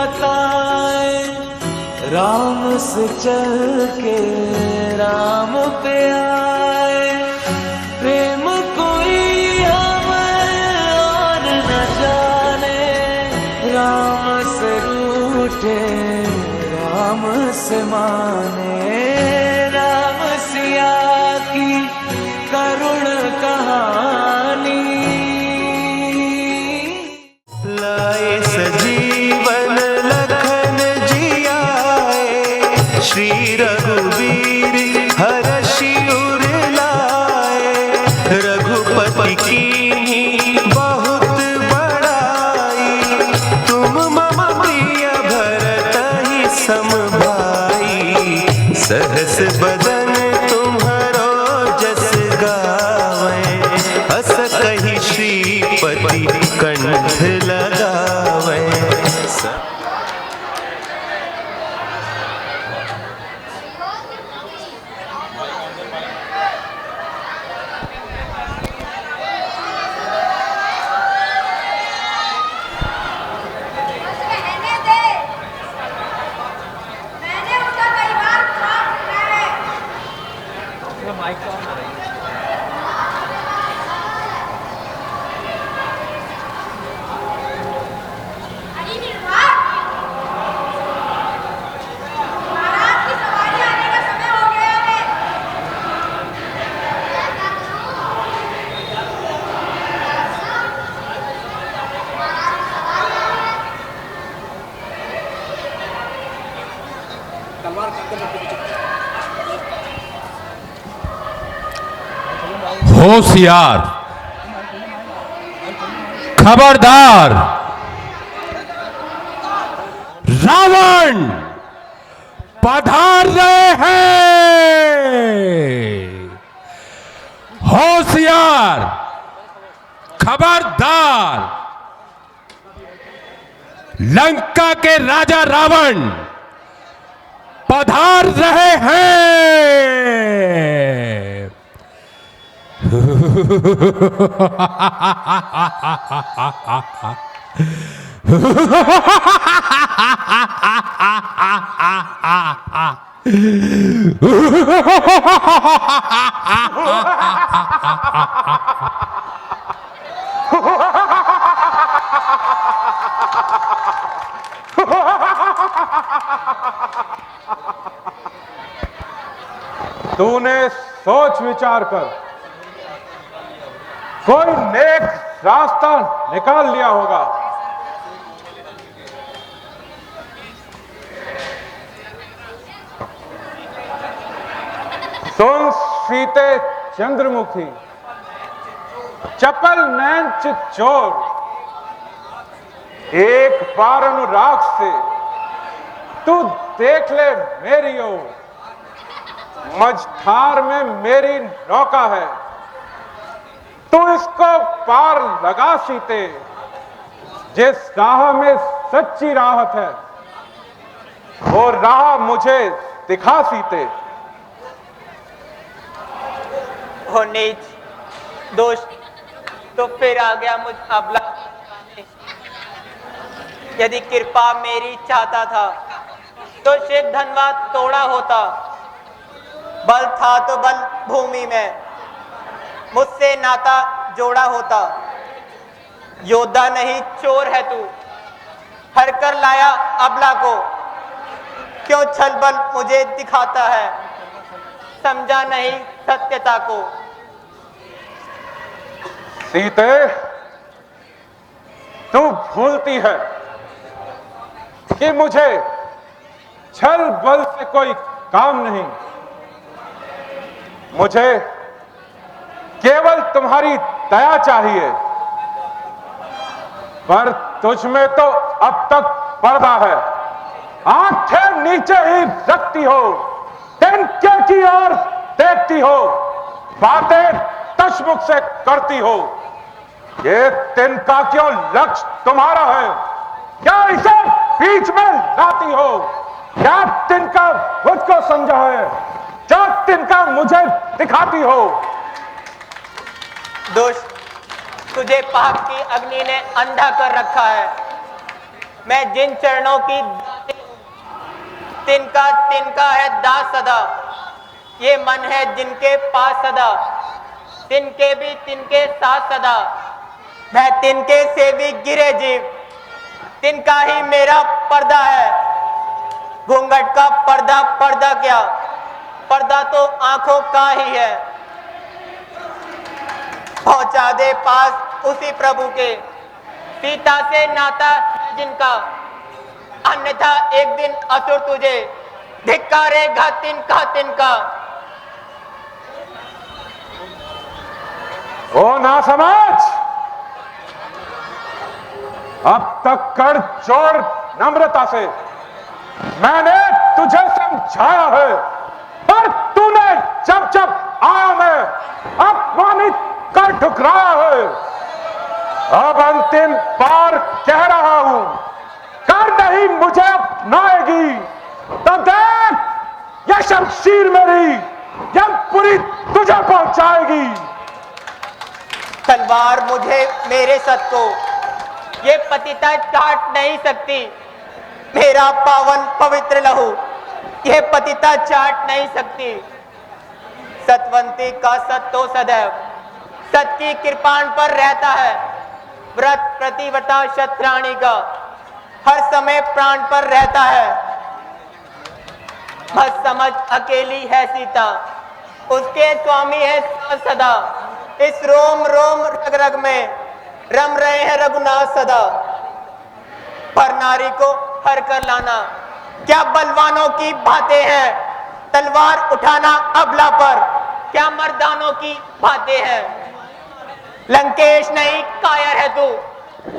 बताए, राम से चल के राम पे आए। प्रेम कोई हमें और न जाने, राम से रूठे राम से माने। राम सिया की करुण कहानी लाए सजीवन लखन जियाए, श्री रघुवीर हर्षि उर लाए। रघुपति की बहुत बड़ाई, तुम मम प्रिय भरत ही सम भाई। सहस बदन तुम्हारो जस गावें, हस कहि श्रीपति कंठ लगावे। होशियार, खबरदार, रावण पधार रहे हैं। होशियार, खबरदार, लंका के राजा रावण पधार रहे हैं। तूने सोच विचार कर कोई नेक रास्ता निकाल लिया होगा। सुन सीते चंद्रमुखी, चपल नैन चितचोर, एक बार अनुराग से तू देख ले मेरी ओर। मझधार में मेरी नौका है, तू इसको पार लगा सीते। जिस राह में सच्ची राहत है, वो राह मुझे दिखा सीते। हो नीच, दोस्त तो फिर आ गया मुझ अबला। यदि कृपा मेरी चाहता था तो शिव धनवा तोड़ा होता। बल था तो बल भूमि में मुझसे नाता जोड़ा होता। योद्धा नहीं चोर है तू, हर कर लाया अबला को। क्यों छल बल मुझे दिखाता है, समझा नहीं सत्यता को। सीते, तू भूलती है कि मुझे छल बल से कोई काम नहीं। मुझे केवल तुम्हारी दया चाहिए। पर तुझ में तो अब तक पर्दा है। आंखें नीचे ही रखती हो, तिनके की ओर देखती हो, बातें तशमुख से करती हो। ये तिनका क्यों लक्ष्य तुम्हारा है? क्या इसे बीच में लाती हो? क्या तिनका मुझको समझा है, जो तिनका मुझे दिखाती हो? दोस्त, तुझे पाप की अग्नि ने अंधा कर रखा है। मैं जिन चरणों की तिनका तिनका है दास सदा, ये मन है जिनके पास सदा, तिनके भी तिनके साथ सदा, मैं तिनके से भी गिरे जीव, तिनका ही मेरा पर्दा है। घूंघट का पर्दा पर्दा क्या, पर्दा तो आंखों का ही है। पहुंचा दे पास उसी प्रभु के, सीता से नाता जिनका, अन्यथा एक दिन असुर तुझे धिक्कारेगा तिनका तिनका। ओ ना समझ, अब तक कर जोड़ नम्रता से, मैंने तुझे समझाया है, पर तूने जब जब आया मैं अपमानित कर ठुकराया है। अब अंतिम बार कह रहा हूं, कर नहीं मुझे अपनाएगी तो देख ये शमशीर मेरी यह पूरी तुझे पहुंचाएगी। तलवार मुझे मेरे सत को ये पतिता चाट नहीं सकती, मेरा पावन पवित्र लहू ये पतिता चाट नहीं सकती। सतवंती का सत तो सदैव सत की कृपाण पर रहता है, व्रत प्रतिव्रता शत्राणी का हर समय प्राण पर रहता है। मत समझ अकेली है सीता, उसके स्वामी है सदा, इस रोम रोम रग रग में रम रहे हैं रघुनाथ सदा। पर नारी को हर कर लाना क्या बलवानों की बातें हैं, तलवार उठाना अबला पर क्या मर्दानों की बातें हैं। लंकेश नहीं कायर है तू,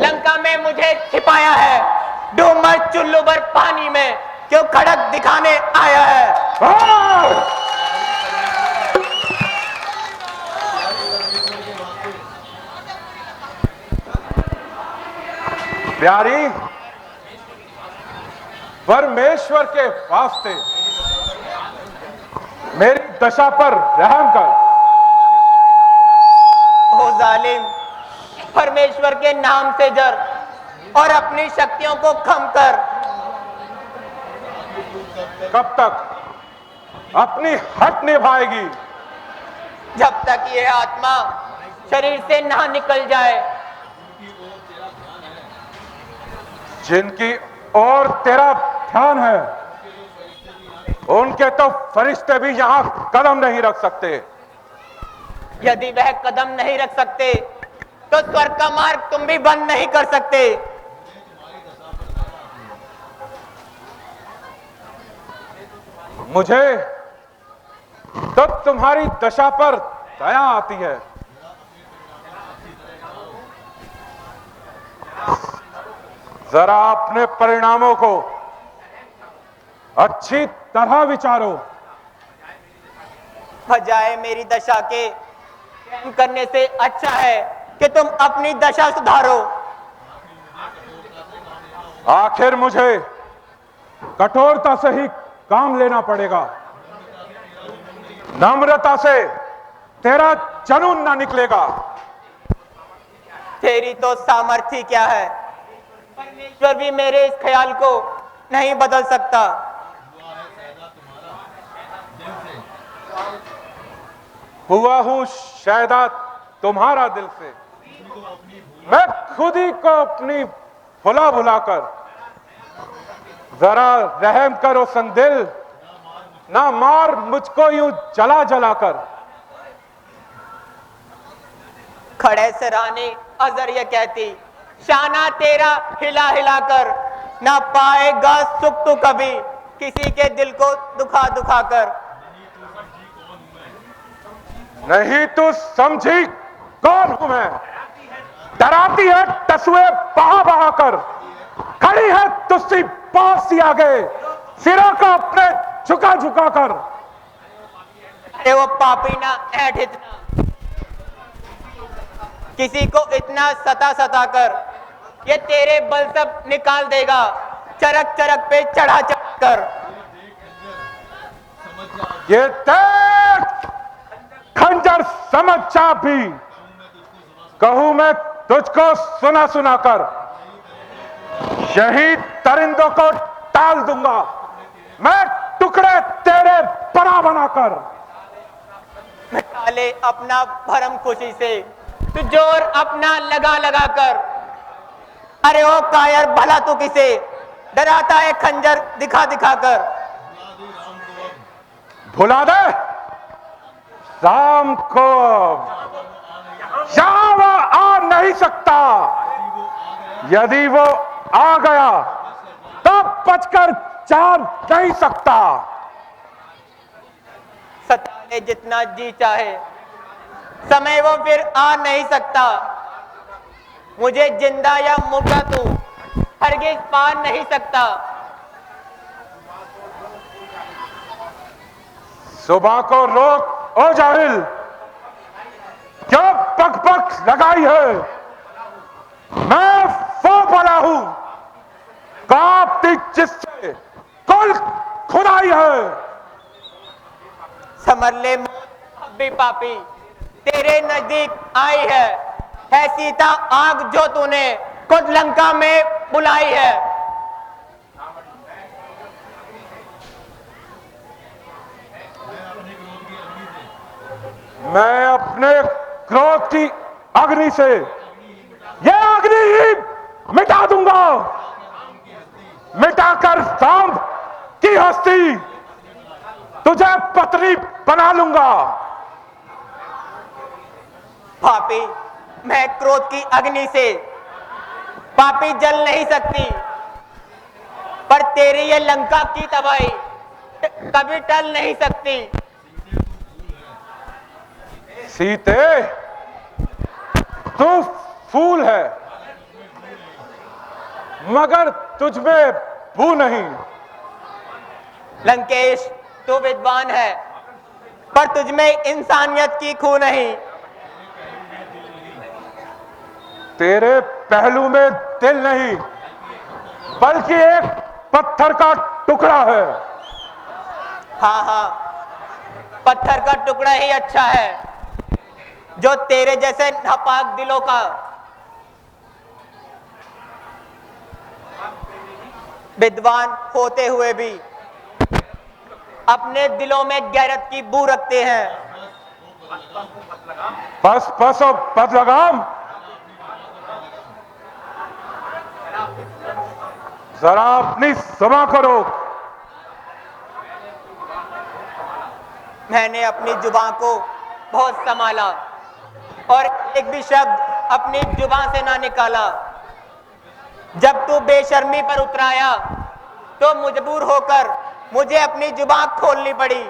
लंका में मुझे छिपाया है, डूमर चुल्लू भर पानी में क्यों खड़क दिखाने आया है। प्यारी, परमेश्वर के वास्ते मेरी दशा पर रहम कर। ओ जालिम, परमेश्वर के नाम से जर और अपनी शक्तियों को कम कर। कब तक अपनी हट निभाएगी? जब तक ये आत्मा शरीर से ना निकल जाए। जिनकी और तेरा ध्यान है उनके तो फरिश्ते भी यहां कदम नहीं रख सकते। यदि वह कदम नहीं रख सकते तो स्वर्ग का मार्ग तुम भी बंद नहीं कर सकते। मुझे तो तुम्हारी दशा पर दया आती है। जरा अपने परिणामों को अच्छी तरह विचारो। बजाय मेरी दशा के प्रेम करने से अच्छा है कि तुम अपनी दशा सुधारो। आखिर मुझे कठोरता से ही काम लेना पड़ेगा, नम्रता से तेरा जुनून ना निकलेगा। तेरी तो सामर्थ्य क्या है, परमेश्वर भी मेरे इस ख्याल को नहीं बदल सकता। हुआ हूं शायदा तुम्हारा दिल से, मैं खुद ही को अपनी भुला भुला कर। जरा रहम करो संदिल, ना मार मुझको यूं जला जला कर। खड़े से रानी अजर ये कहती, शाना तेरा हिला हिला कर, ना पाएगा सुख तू कभी किसी के दिल को दुखा दुखा कर। नहीं तू समझी कौन हूं मैं? डराती है टसुए बहा बहा कर, खड़ी है तुझसे पास ही आगे, सिरों को अपने झुका झुका कर। अरे वो पापी ना ऐठ इतना, किसी को इतना सता सता कर, ये तेरे बल सब निकाल देगा, चरक चरक पे चढ़ा चढ़ा कर। ये देख खंजर समझ जा भी, कहूं मैं तुझको सुना सुना कर। शहीद दरिंदों को टाल दूंगा मैं, टुकड़े तेरे बना बनाकर। मिटा ले अपना भरम खुशी से, तू जोर अपना लगा लगा कर। अरे ओ कायर भला तू किसे डराता है खंजर दिखा दिखा कर। भुला दे राम को, यहां वो आ नहीं सकता। यदि वो आ गया तो बचकर जा नहीं सकता। सता ले जितना जी चाहे, समय वो फिर आ नहीं सकता। मुझे जिंदा या मुर्दा तू हरगिज पा नहीं सकता। सुबह को रोक ओ जाहिल, क्यों पक पक लगाई है? मैं वो बला हूं कांपती जिससे कुल खुदाई है। समर ले अब भी पापी तेरे नजदीक आई है सीता आग जो तूने खुद लंका में बुलाई है। मैं अपने क्रोध की अग्नि से यह अग्नि ही मिटा दूंगा, मिटाकर सांब की हस्ती तुझे पत्नी बना लूंगा। पापी मैं क्रोध की अग्नि से पापी जल नहीं सकती, पर तेरी ये लंका की तबाही कभी टल नहीं सकती। सीते तू फूल है मगर तुझमें बू नहीं। लंकेश तू विद्वान है पर तुझमें इंसानियत की खू नहीं। तेरे पहलू में दिल नहीं बल्कि एक पत्थर का टुकड़ा है। हाँ हाँ, पत्थर का टुकड़ा ही अच्छा है जो तेरे जैसे नापाक दिलों का विद्वान होते हुए भी अपने दिलों में गैरत की बू रखते हैं। बस बस और बदलगाम, जरा अपनी सभा करो। मैंने अपनी जुबान को बहुत संभाला और एक भी शब्द अपनी जुबान से ना निकाला। जब तू बेशर्मी पर उतराया तो मजबूर होकर मुझे अपनी जुबान खोलनी पड़ी।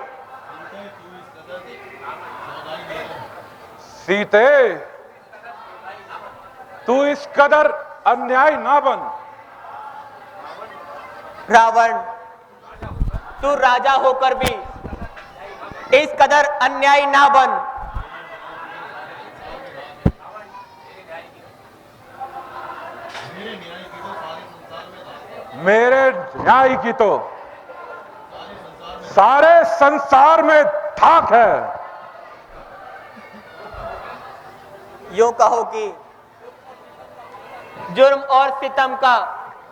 सीते तू इस कदर अन्याय ना बन। रावण तू राजा होकर भी इस कदर अन्याय ना बन। मेरे न्याय की तो सारे संसार में धाक है। यूं कहो कि जुर्म और सितम का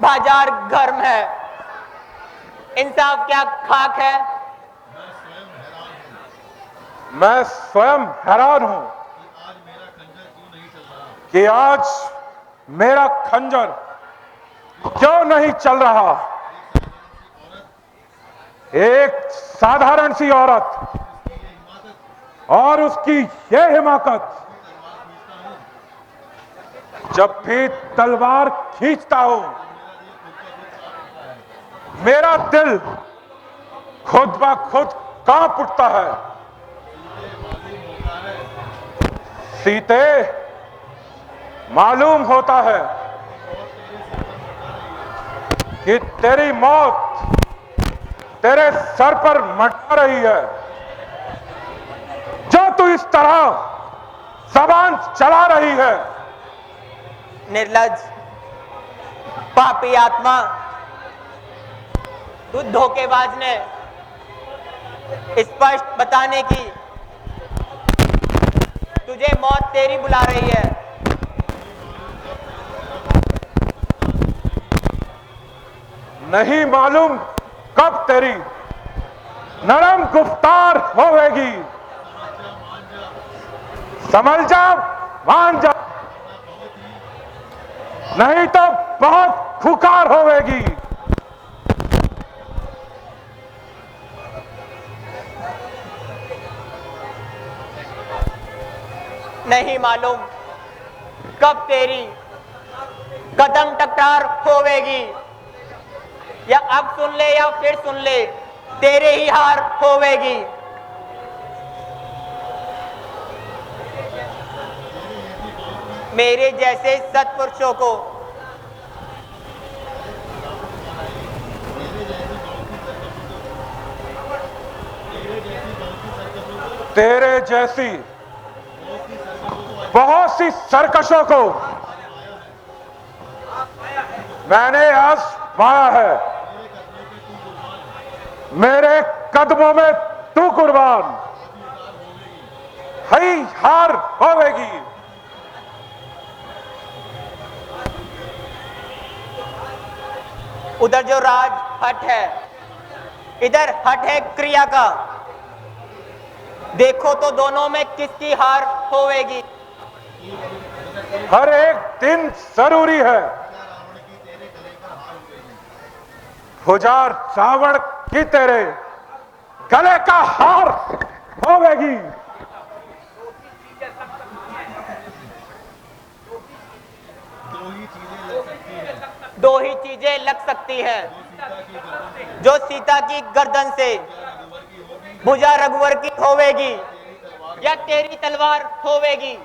बाजार गर्म है, इंसाफ क्या खाक है। मैं स्वयं हैरान हूं कि आज मेरा खंजर क्यों नहीं चल रहा। एक साधारण सी औरत और उसकी ये हिमाकत, जब भी तलवार खींचता हूं मेरा दिल खुद ब खुद कांप उठता है। सीते मालूम होता है कि तेरी मौत तेरे सर पर मंडरा रही है। जो तू इस तरह जबान चला रही है। निर्लज्ज पापी आत्मा, तू धोखेबाज ने स्पष्ट बताने की तुझे मौत तेरी बुला रही है। नहीं मालूम कब तेरी नरम गुफ्तार होवेगी। समझ जा, मान जा, नहीं तो बहुत खुकार होवेगी। नहीं मालूम कब तेरी कदम टकरार होवेगी, या अब सुन ले या फिर सुन ले, तेरे ही हार होवेगी। मेरे जैसे सत्पुरुषों को तेरे जैसी बहुत सी सरकशों को मैंने आजमाया है। मेरे कदमों में तू कुर्बान, हई हार होवेगी। उधर जो राज हट है, इधर हट है क्रिया का। देखो तो दोनों में किसकी हार होवेगी। हर एक दिन जरूरी है। हुजार रावण की तेरे गले का हार होवेगी। दो ही चीजें लग सकती है, जो सीता की गर्दन से भुजा रघुवर की होवेगी, या तेरी तलवार होवेगी।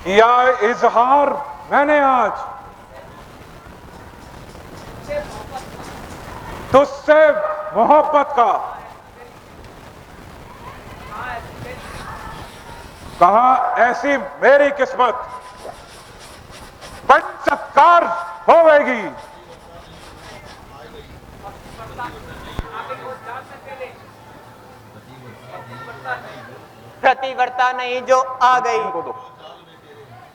किया इजहार मैंने आज तुझसे मोहब्बत का। कहा ऐसी मेरी किस्मत बड़ी सत्कार होवेगी। प्रतिवर्ता नहीं जो आ गई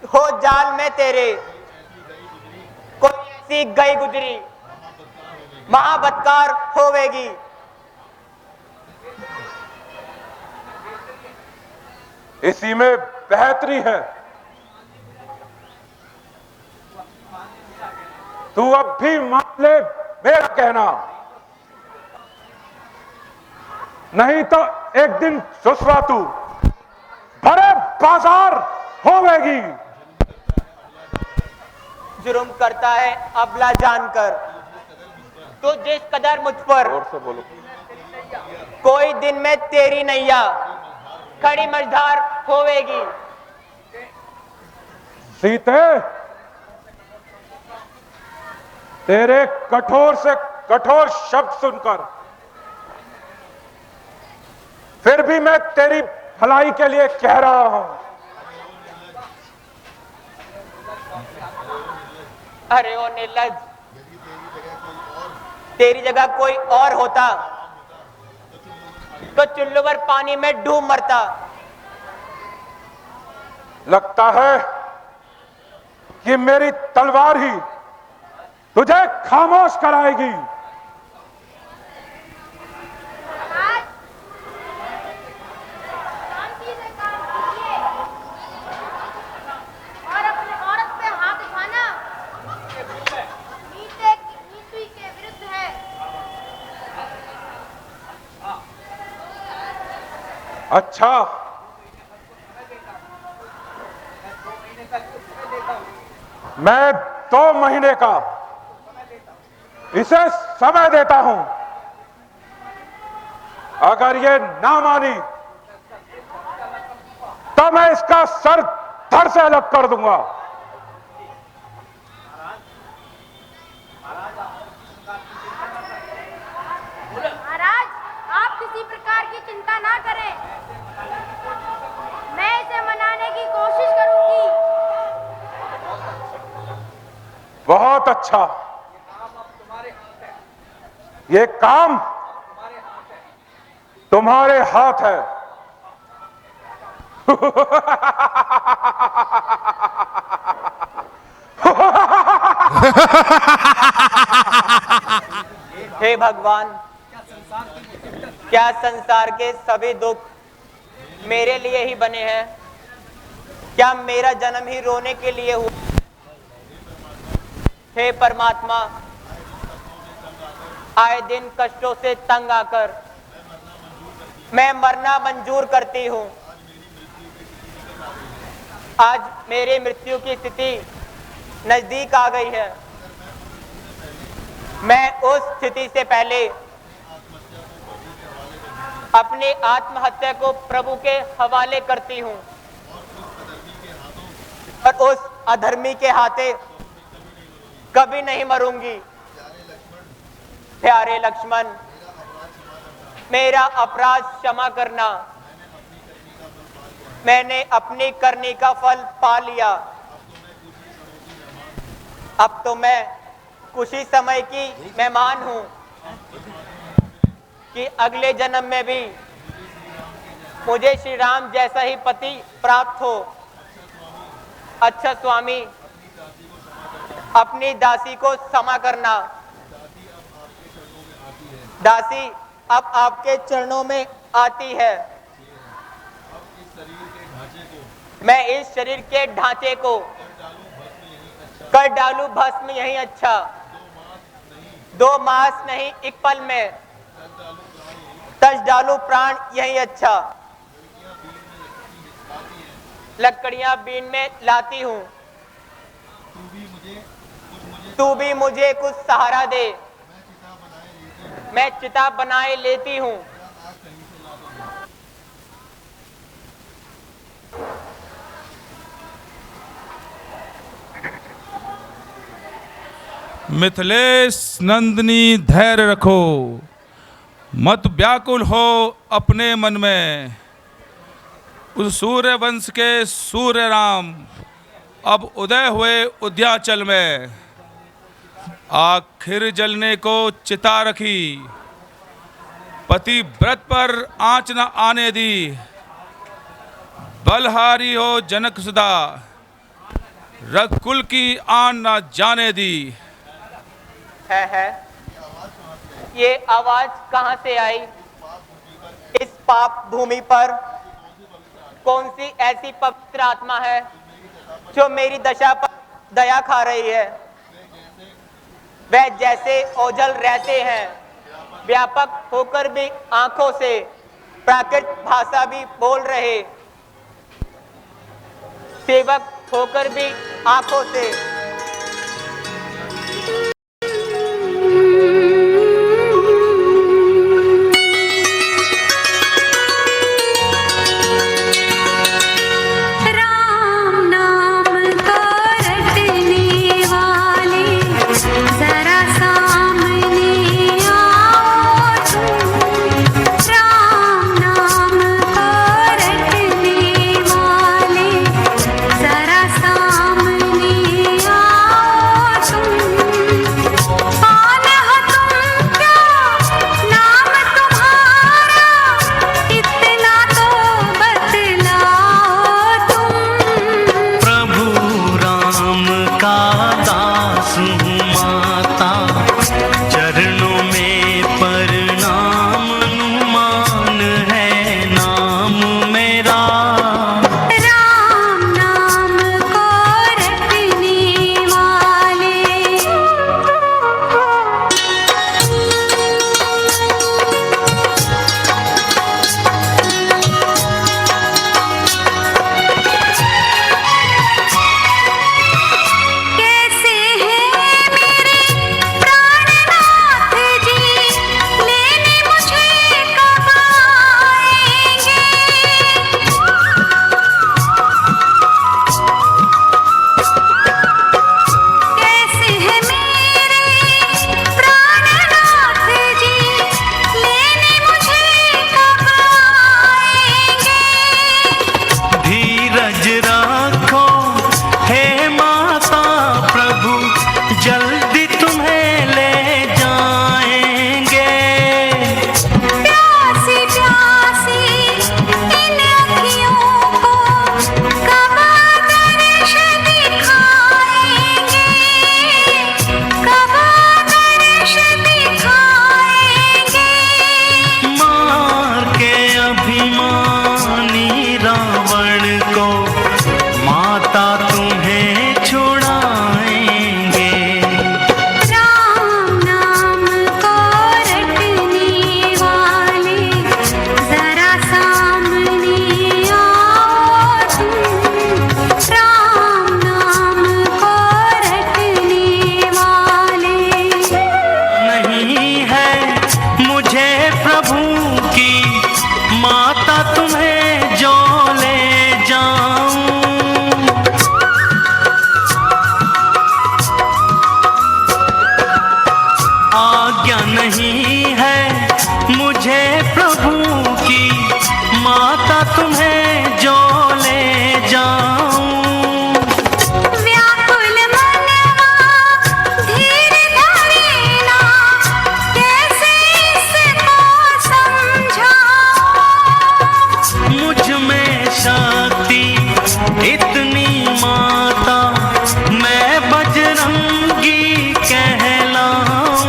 हो जाल में तेरे, कोई ऐसी गई गुजरी महाबत्कार होवेगी। इसी में बेहतरी है। तू अब भी मान ले मेरा कहना, नहीं तो एक दिन सुसवा तू भरे बाजार होवेगी। जुर्म करता है अबला जानकर, तो जिस कदर मुझ पर और से बोलो। कोई दिन में तेरी नैया खड़ी मझधार होवेगी। सीते, तेरे कठोर से कठोर शब्द सुनकर फिर भी मैं तेरी भलाई के लिए कह रहा हूं। अरे ओ निर्लज, तेरी जगह कोई और होता तो चुल्लू भर पानी में डूब मरता। लगता है कि मेरी तलवार ही तुझे खामोश कराएगी। और अपने औरत पे हाथ उठाना नीति के विरुद्ध है। अच्छा, मैं 2 महीने का इसे समय देता हूं। अगर ये ना मानी तो मैं इसका सर धड़ से अलग कर दूंगा। महाराज, आप किसी प्रकार की चिंता ना करें, मैं इसे मनाने की कोशिश करूंगी। बहुत अच्छा, ये काम तुम्हारे हाथ है। हे भगवान, क्या संसार के सभी दुख मेरे लिए ही बने हैं? क्या मेरा जन्म ही रोने के लिए हुआ? हे परमात्मा, आए दिन कष्टों से तंग आकर मैं मरना मंजूर करती हूँ। आज मेरी मृत्यु की स्थिति नजदीक आ गई है। मैं उस स्थिति से पहले अपनी आत्महत्या को प्रभु के हवाले करती हूँ और उस अधर्मी के हाथे कभी नहीं मरूंगी। प्यारे लक्ष्मण, मेरा अपराध क्षमा करना। मैंने अपनी करनी का फल पा लिया। अब तो मैं कुछ ही समय की मेहमान हूं कि अगले जन्म में भी मुझे श्री राम जैसा ही पति प्राप्त हो। अच्छा स्वामी, अपनी दासी को क्षमा करना। दासी अब आपके चरणों में आती है। मैं इस शरीर के ढांचे को कर डालू भस्म यही अच्छा। 2 मास नहीं, एक पल में तज डालू प्राण यही अच्छा। लकड़ियां बीन में लाती हूं, तू भी मुझे कुछ सहारा दे। मैं चिता बनाए लेती हूं। मिथिलेश नंदिनी, धैर्य रखो, मत व्याकुल हो अपने मन में। उस सूर्य वंश के सूर्य राम अब उदय हुए उद्याचल में। आखिर जलने को चिता रखी, पति व्रत पर आँच न आने दी। बलहारी हो जनक सुधा, रघुकुल की आन न जाने दी। है ये आवाज कहां से आई? इस पाप भूमि पर कौन सी ऐसी पवित्र आत्मा है जो मेरी दशा पर दया खा रही है? वह जैसे ओझल रहते हैं, व्यापक होकर भी आंखों से प्राकृत भाषा भी बोल रहे, सेवक होकर भी आंखों से। सामने प्रभु की माता तुम्हें जो ले जाऊं। व्याकुल मनवा धीर धरे ना, कैसे इसको समझाऊं। मुझ में शक्ति इतनी माता, मैं बजरंगी कहलाऊं,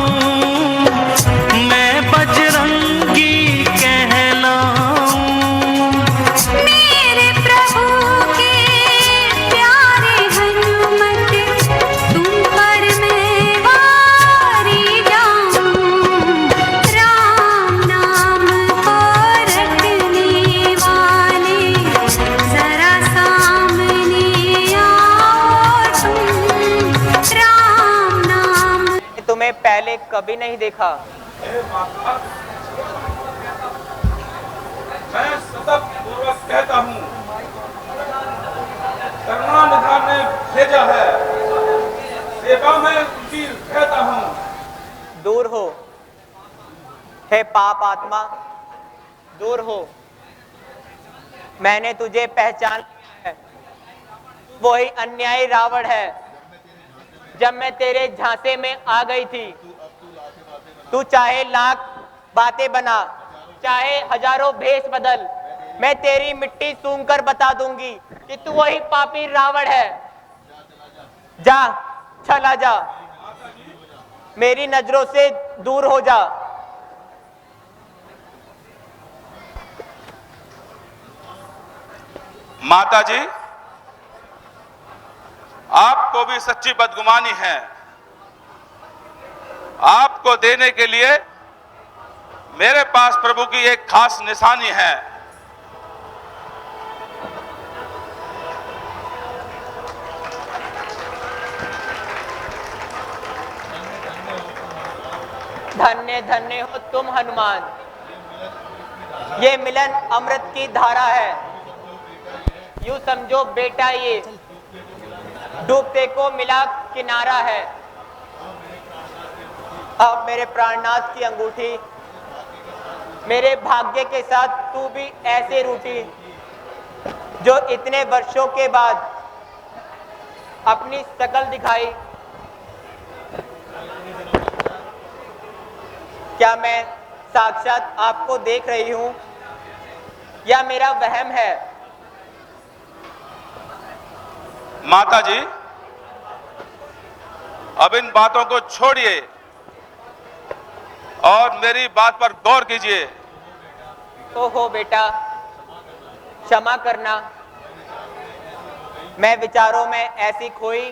मैं बजरंगी कहलाऊं। मेरे प्रभु के प्यारे हनुमत, तुम पर मैं वारी जाऊं। राम नाम को रटने वाले, जरा सामने आओ तुम। राम नाम तुम्हें पहले कभी नहीं देखा। मैं सतत पूर्वक कहता हूँ, करुणानिधान ने भेजा है, सेवा में रुचि कहता हूँ। दूर हो हे पाप आत्मा, दूर हो। मैंने तुझे पहचान लिया है, वही अन्यायी रावण है। जब मैं तेरे झांसे में आ गई थी, तू चाहे लाख बातें बना, चाहे हजारों भेष बदल, मैं तेरी मिट्टी सूंघ कर बता दूंगी कि तू वही पापी रावण है। जा, चला जा, मेरी नजरों से दूर हो जा। माता जी, आपको भी सच्ची बदगुमानी है। आपको देने के लिए मेरे पास प्रभु की एक खास निशानी है। धन्य धन्य हो तुम हनुमान, ये मिलन अमृत की धारा है। यूं समझो बेटा, ये डूबते को मिला किनारा है। अब मेरे प्राणनाथ की अंगूठी मेरे भाग्य के साथ तू भी ऐसे रूठी, जो इतने वर्षों के बाद अपनी शकल दिखाई। क्या मैं साक्षात आपको देख रही हूं या मेरा वहम है? माता जी, अब इन बातों को छोड़िए और मेरी बात पर गौर कीजिए। ओहो बेटा, क्षमा करना, मैं विचारों में ऐसी खोई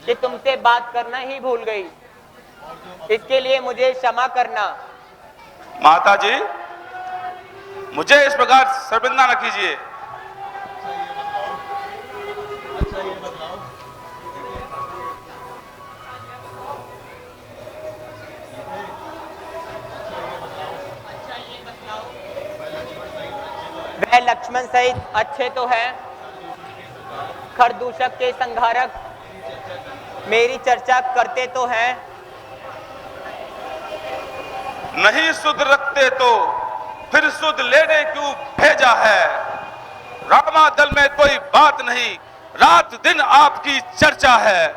कि तुमसे बात करना ही भूल गई। इसके लिए मुझे क्षमा करना। माता जी, मुझे इस प्रकार शर्मिंदा न कीजिए। वह लक्ष्मण सहित अच्छे तो हैं, खरदूषक के संहारक मेरी चर्चा करते तो हैं। नहीं सुध रखते तो फिर सुध लेने क्यों भेजा है? रामादल में कोई बात नहीं, रात दिन आपकी चर्चा है।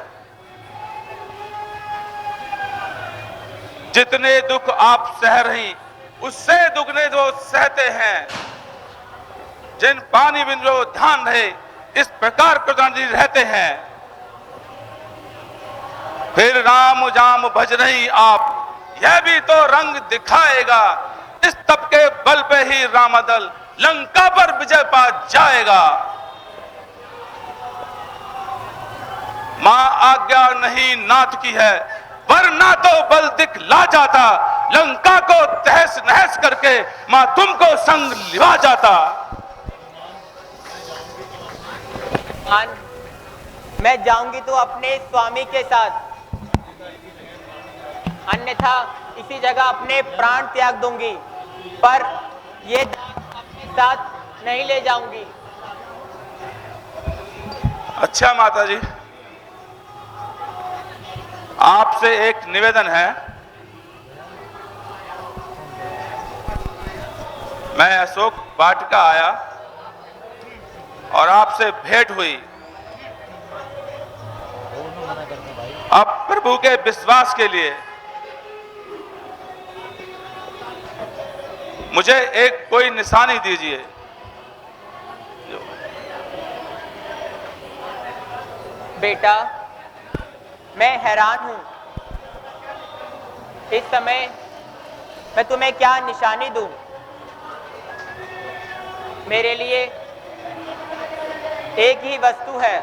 जितने दुख आप सह रही, उससे दुगने जो सहते हैं। जिन पानी बिन जो ध्यान रहे, इस प्रकार प्रधानी रहते हैं। फिर राम जाम भज रही आप, यह भी तो रंग दिखाएगा। इस तप के बल पे ही रामदल लंका पर विजय पा जाएगा। मां आज्ञा नहीं नाथ की है, वरना तो बल दिखला जाता। लंका को तहस नहस करके मां तुमको संग लिवा जाता। मैं जाऊंगी तो अपने स्वामी के साथ, अन्यथा इसी जगह अपने प्राण त्याग दूंगी, पर ये अपने साथ नहीं ले जाऊंगी। अच्छा माता जी, आपसे एक निवेदन है। मैं अशोक वाटिका आया और आपसे भेंट हुई। अब प्रभु के विश्वास के लिए मुझे एक कोई निशानी दीजिए। बेटा, मैं हैरान हूं, इस समय मैं तुम्हें क्या निशानी दूं? मेरे लिए एक ही वस्तु है,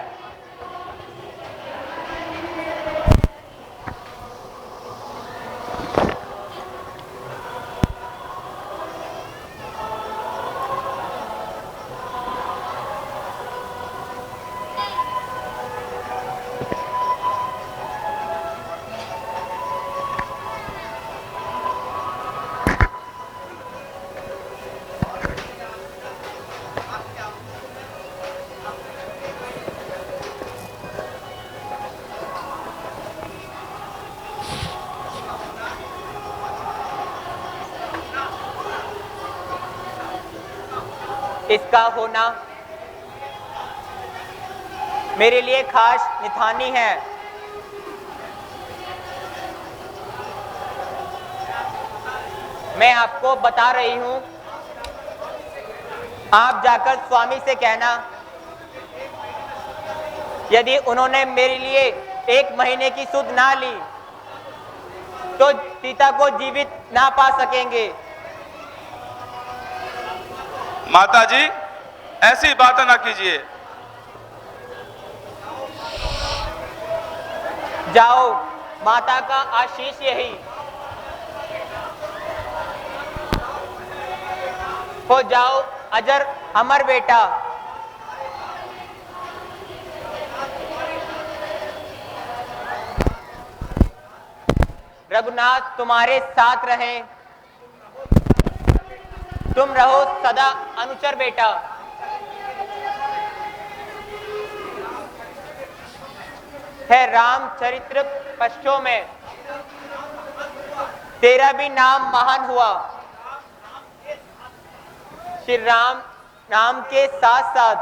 इसका होना मेरे लिए खास निशानी है। मैं आपको बता रही हूं, आप जाकर स्वामी से कहना, यदि उन्होंने मेरे लिए 1 महीने की सुध ना ली तो सीता को जीवित ना पा सकेंगे। माता जी, ऐसी बातें ना कीजिए। जाओ, माता का आशीष यही। हो जाओ अजर अमर बेटा। रघुनाथ तुम्हारे साथ रहे, तुम रहो सदा अनुचर बेटा। है रामचरित्र पश्चों में तेरा भी नाम महान हुआ। श्री राम नाम के साथ साथ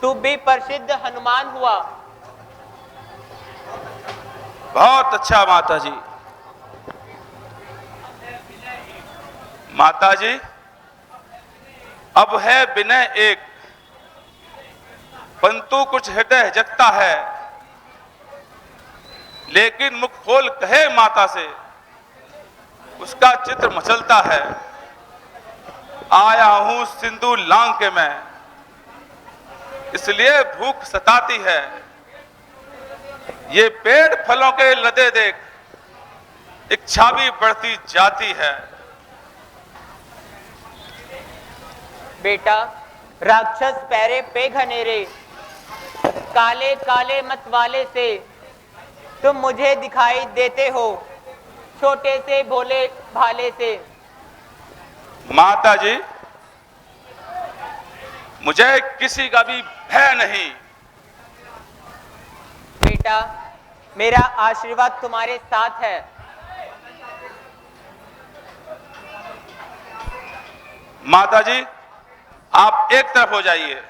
तू भी प्रसिद्ध हनुमान हुआ। बहुत अच्छा माता जी। माता जी, अब है विनय एक, परंतु कुछ हृदय जगता है। लेकिन मुख खोल कहे माता से उसका चित्र मचलता है। आया हूं सिंदूर लांग के मैं, इसलिए भूख सताती है। ये पेड़ फलों के लदे देख, इच्छा भी बढ़ती जाती है। बेटा, राक्षस पैरे पे घनेरे, काले काले मत वाले से तुम मुझे दिखाई देते हो, छोटे से भोले भाले से। माता जी, मुझे किसी का भी भय नहीं। बेटा, मेरा आशीर्वाद तुम्हारे साथ है। माता जी, आप एक तरफ हो जाइए।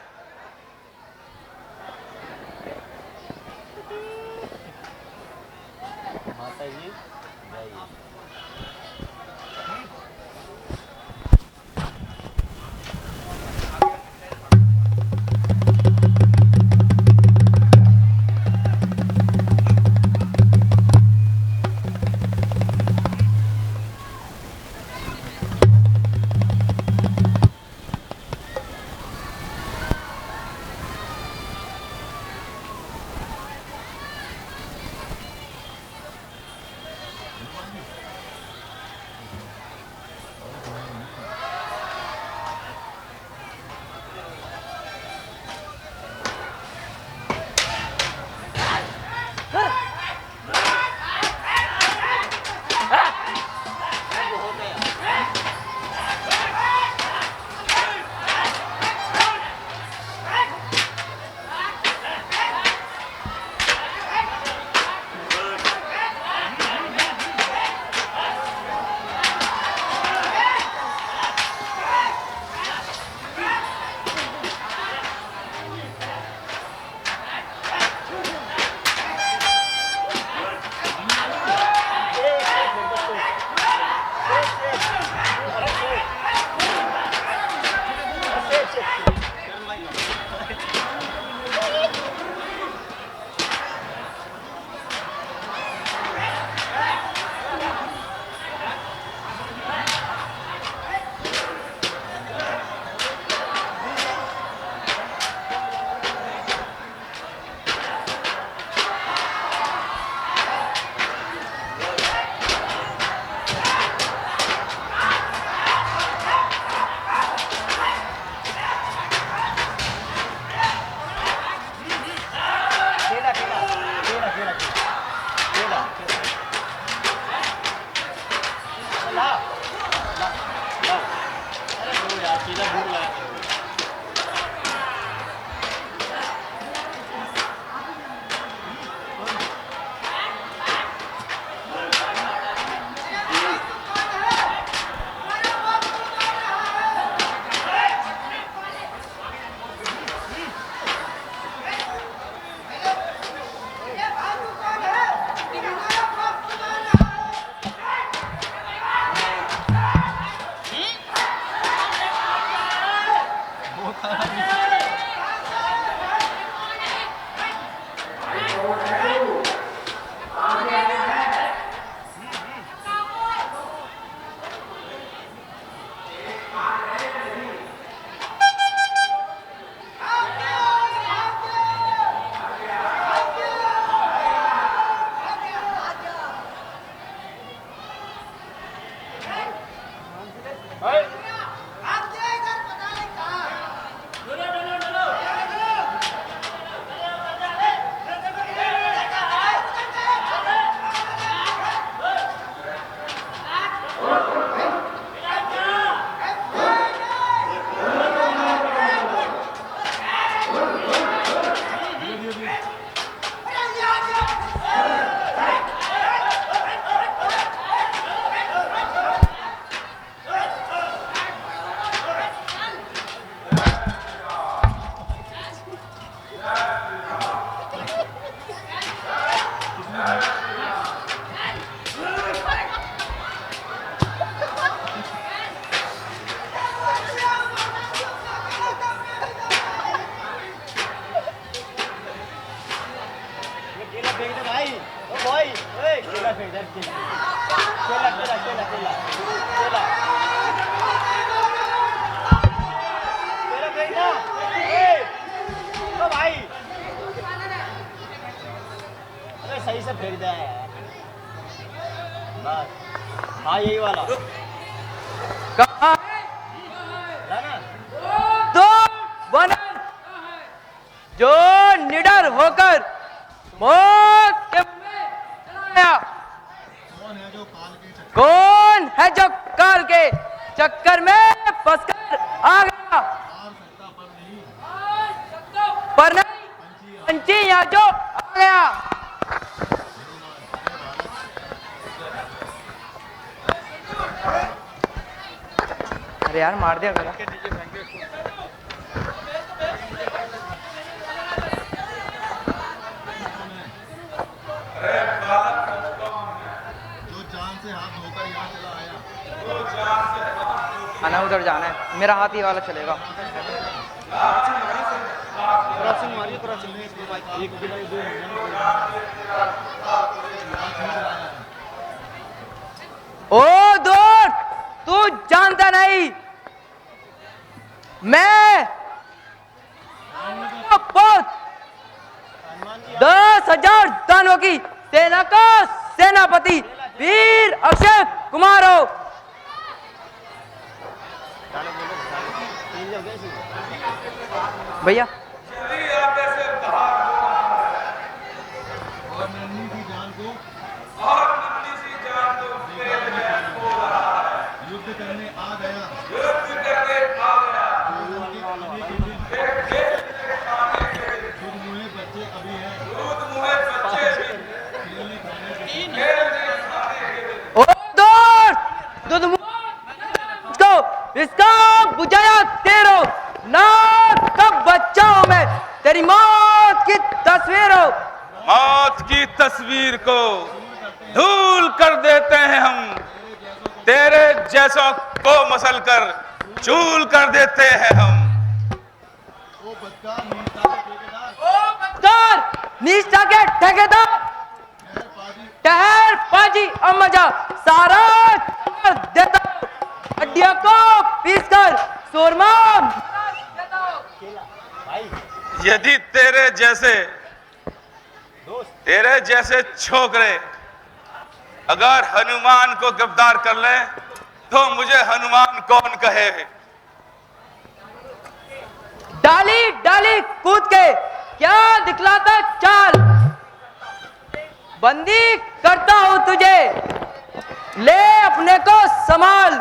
सही से फेंक दिया यार, बस। हाँ यही वाला तो वन जो निडर होकर मौत के आया, कौन है जो काल के चक्कर में फंसकर आ गया, पर नहीं पंछी यहाँ जो आ गया। अरे यार मार दिया गला। आना उधर जाना है, मेरा हाथ ही वाला चलेगा। ओ दोस्त, तू जानता नहीं मैं बहुत 10,000 दानों की सेना का सेनापति वीर अक्षय कुमार हो। भैया युद्ध करने आ गया, बच्चे अभी हैं, ओ दोस्त, दूध को इसका बुझाया तेरो नाक का बच्चा हूं मैं, तेरी मौत की तस्वीर हो। मौत की तस्वीर को धूल कर देते हैं हम, तेरे जैसों को मसल कर चूल कर देते हैं हम। निष्ठा के ठेकेदार ठहर पाजी अम्मजा सारा कर देता, हड्डियों को पीसकर सूरमा। यदि तेरे जैसे छोकरे अगर हनुमान को गिरफ्तार कर ले तो मुझे हनुमान कौन कहे। डाली डाली कूद के क्या दिखलाता चाल, बंदी करता हूं तुझे, ले अपने को संभाल।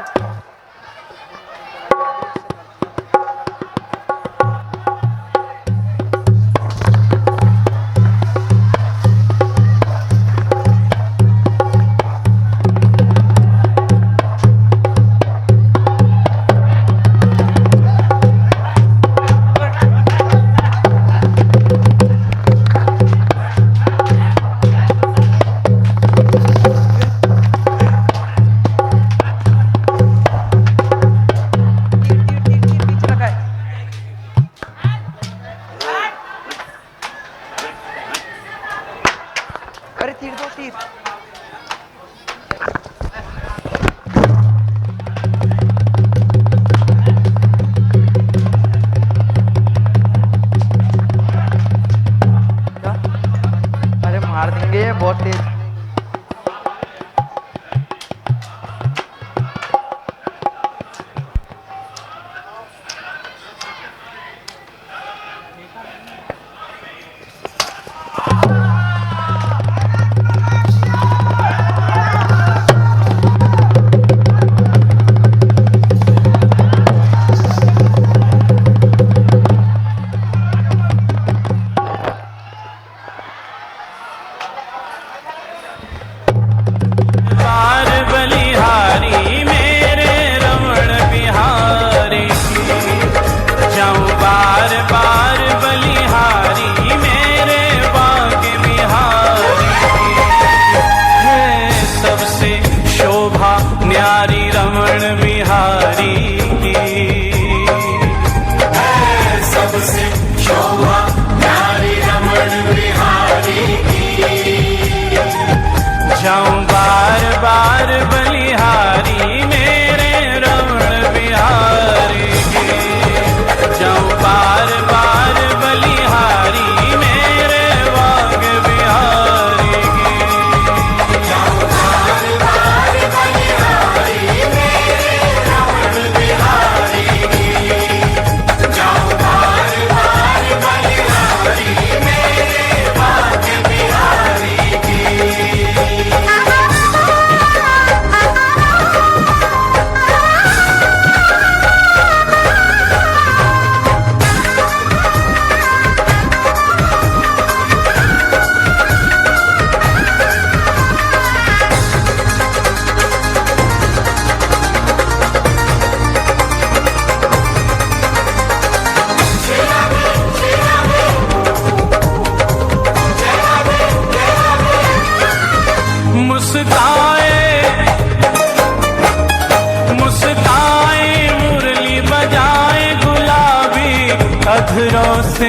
अधरों से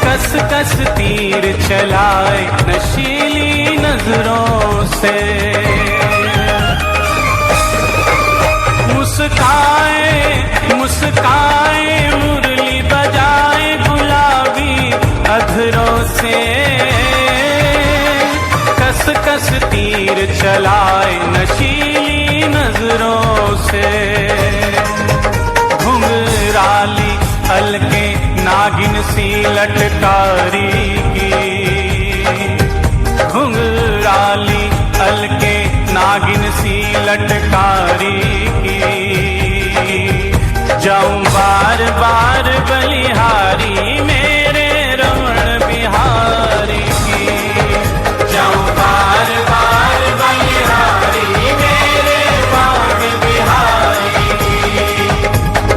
कस कस तीर चलाए नशीली नजरों से। मुस्काए मुस्काए मुरली बजाए गुलाबी अधरों से कस कस तीर चलाए नशीली नजरों से। घुंघराली हल्के नागिन सी लटकारी की, घुंघराली हल्के नागिन सी लटकारी की। जाऊं बार बार बलिहारी मेरे रमण बिहारी की। जाऊं बार बार बलिहारी मेरे बाग बिहारी की।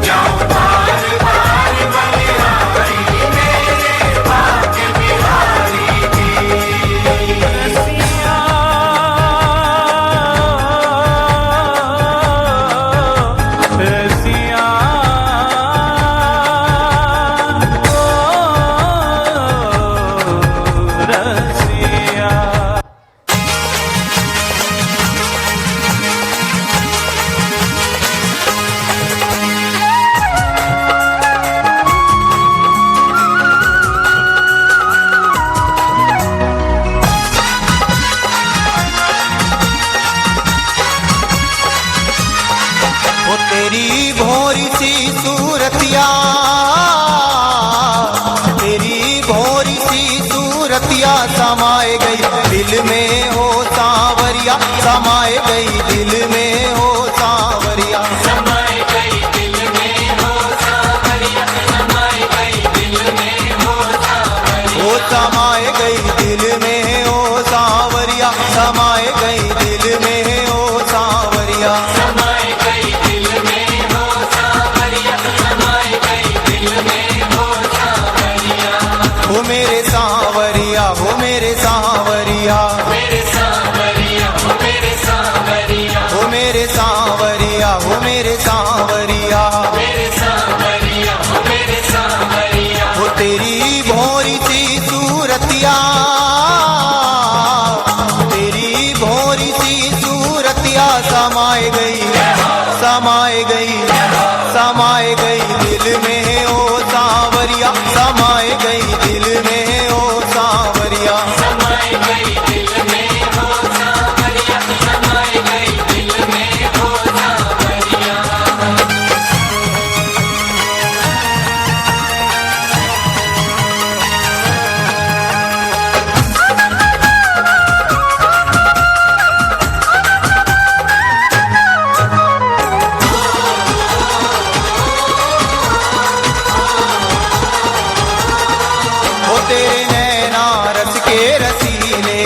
जाऊं बार बार बलिहारी मेरे बाग बिहारी की। रसिया रसिया रसिया। वो तेरी भोरी सी सूरतिया, तेरी भोरी सी सूरतिया समाए गई दिल में हो सांवरिया, समाए गई दिल में हो सांवरिया। समाए गई दिल में हो सांवरिया, समाए गई दिल में हो सांवरिया। वो समाए गई दिल में हो सांवरिया, समाए गई दिल में हो सांवरिया। समाए गई दिल में हो सांवरिया, समाए गई दिल में हो सांवरिया। हो मेरे सांवरिया, हो मेरे सांवरिया, मेरे सांवरिया, हो मेरे सांवरिया, हो मेरे सांवरिया, हो मेरे सांवरिया, मेरे सांवरिया, हो मेरे सांवरिया। हो तेरी भोरी सी सूरतिया, तेरी भोरी सी सूरतिया समाए गई, समाए गई, समाए गई दिल में हो सांवरिया, समाए गई दिल में हो सांवरिया। समाए गई दिल में हो सांवरिया, समाए गई दिल में हो सांवरिया। हो तेरे नैना रस के रसीले,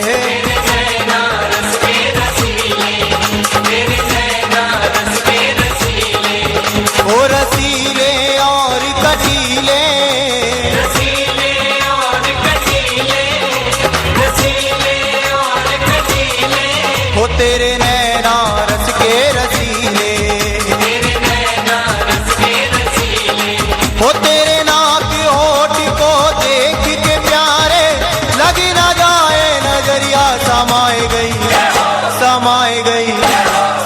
तेरे नैना रस के रसीले, तेरे नैना रस के रसीले। हो रसीले और कटीले, रसीले और कटीले, रसीले और कटीले। हो तेरे नैना रस के रसीले, तेरे नैना रस के रसीले। हो तेरे नाक होठ को देख के प्यारे लगी ना जाए नजरिया, समाए गई, समाए गई,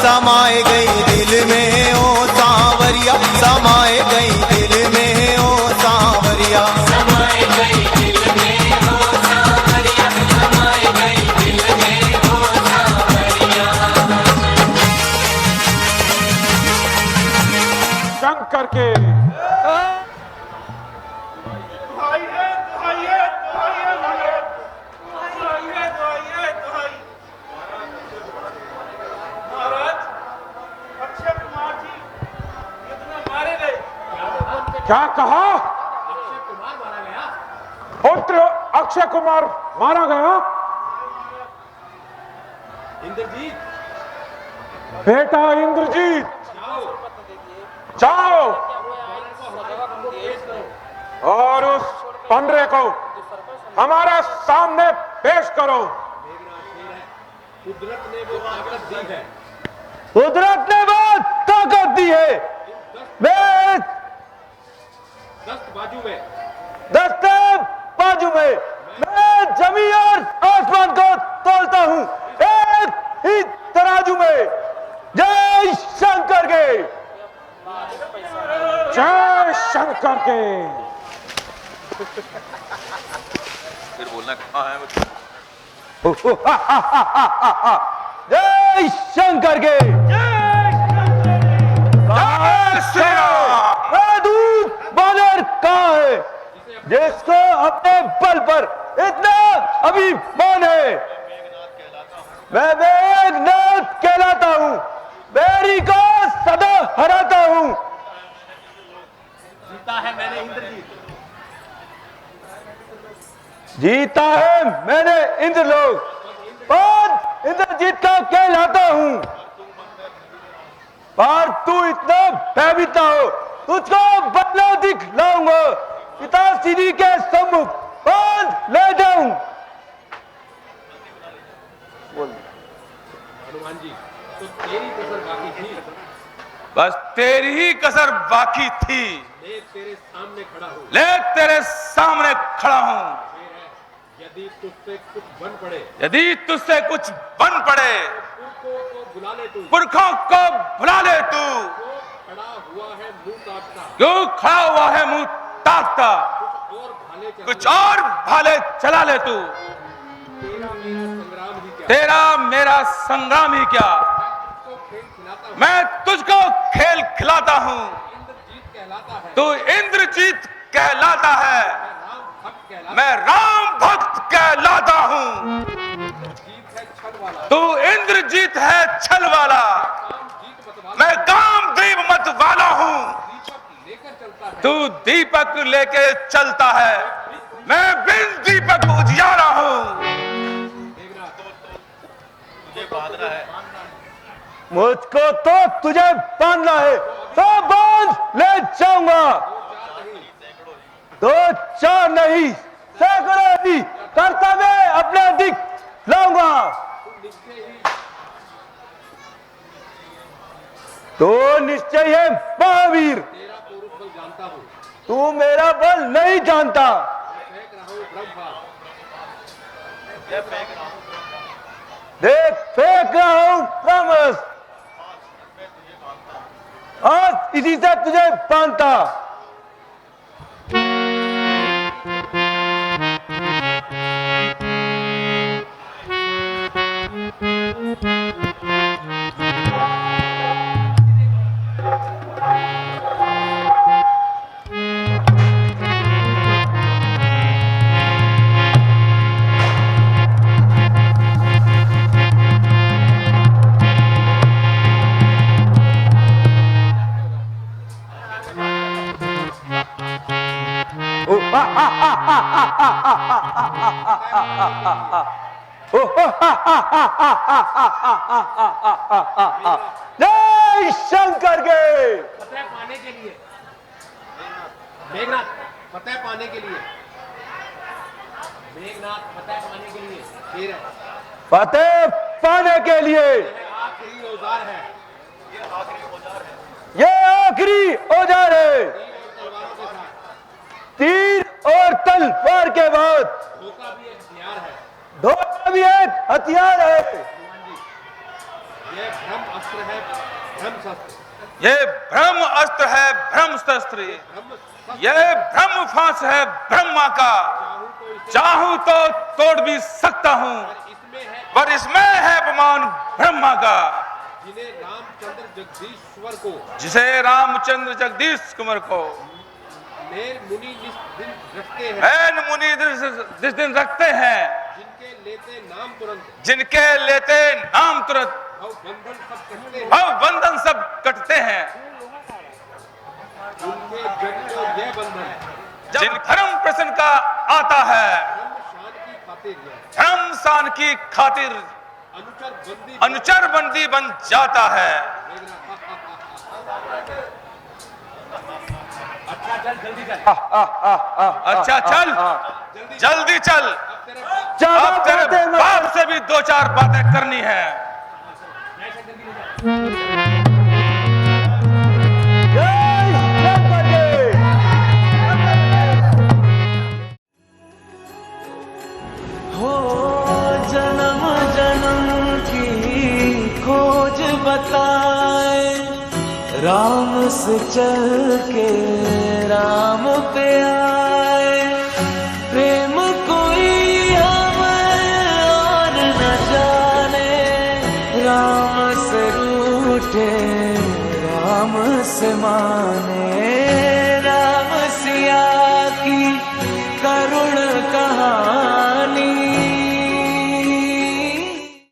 समाए गई दिल में हो सांवरिया, समाए गई दिल में हो सांवरिया। समाए गई दिल में हो सांवरिया, समाए गई दिल में हो सांवरिया। शंकर के क्या कहा? पुत्र अक्षय कुमार मारा गया? इंद्रजीत, बेटा इंद्रजीत, जाओ और उस पंद्रे को हमारे सामने पेश करो। कुदरत ने वो ताकत दी है, कुदरत ने वो ताकत दी है। वे जय शंकर के, जय शंकर के। फिर बोलना कहाँ है जय शंकर के, दूध बानर कहाँ है जिसको अपने बल पर इतना अभिमान है? मैं मेघनाथ कहलाता हूँ, बैरी को सदा हराता हूँ। जीता है मैंने इंद्रजीत, जीता है मैंने इंद्रलोक, पर इंद्रजीत का कहलाता हूँ। पर तू इतना भयभीत ना हो, तुझको बदला दिखलाऊंगा पिता श्री के सम्मुख, बांध ले जाऊं। हनुमान जी तो तेरी कसर बाकी थी, बस तेरी ही कसर बाकी थी। ले तेरे सामने खड़ा हूँ, ले तेरे सामने खड़ा हूँ। यदि तुझसे कुछ बन पड़े, यदि तुझसे कुछ बन पड़े, पुरखों को बुला ले तू, पुरखों को बुला ले तू। खड़ा हुआ है मुंह ताकता, क्यों खड़ा हुआ है मुंह ताकता? कुछ और भाले चला ले तू। तेरा मेरा संग्राम ही क्या, मैं तुझको खेल खिलाता हूँ। तू इंद्रजीत कहलाता है, मैं राम भक्त कहलाता हूँ। तू इंद्रजीत है छल वाला, मैं कामदेव मत वाला हूँ। तू दीपक लेके चलता है, मैं बिन दीपक उजियारा हूँ। मुझको तो तुझे बांधना है, तो बांध ले जाऊंगा। दो चार नहीं, सैकड़ों भी कर्तव्य अपने अधिक लाऊंगा। तो निश्चय है महावीर, तू मेरा बल नहीं जानता। देख फेंक रहा हूं ब्रह्मास्त्र, आज इसी से तुझे बांधता। जय शंकर के। फतेह पाने के लिए मेघनाथ, फतेह पाने के लिए मेघनाथ, फतेह पाने के लिए शेर है, फतेह पाने के लिए आखिरी औजार है, ये आखिरी औजार है। तीर और तलवार के बाद धोखा भी एक हथियार है, धोखा भी एक हथियार है। ये ब्रह्म अस्त्र है, ब्रह्म शस्त्र, ये ब्रह्म अस्त्र है, ब्रह्म शस्त्र, ये ब्रह्म फांस है ब्रह्मा का। चाहूं तो तोड़ भी सकता हूं, पर इसमें है अपमान ब्रह्मा का। जिसे रामचंद्र जगदीश्वर को, जिसे रामचंद्र जगदीश कुमार को नैन मुनि जिस दिन रखते हैं, नैन मुनि जिस दिन रखते हैं, जिनके लेते नाम तुरंत, जिनके लेते नाम तुरंत, बंधन सब कटते हैं, बंधन सब कटते हैं। उनके जन को यह बंधन, जिन धर्म प्रसन्न का आता है, धर्म शान की खातिर अनुचर बंदी बन जाता है। अच्छा चल जल्दी चल, अच्छा चल जल्दी चल, अब तेरे बाप से भी दो चार बातें करनी है। हो जन्म जन्म की खोज बताए, राम से चल के राम पे आए, प्रेम कोई हमें और न जाने, राम से रूठे राम से माने।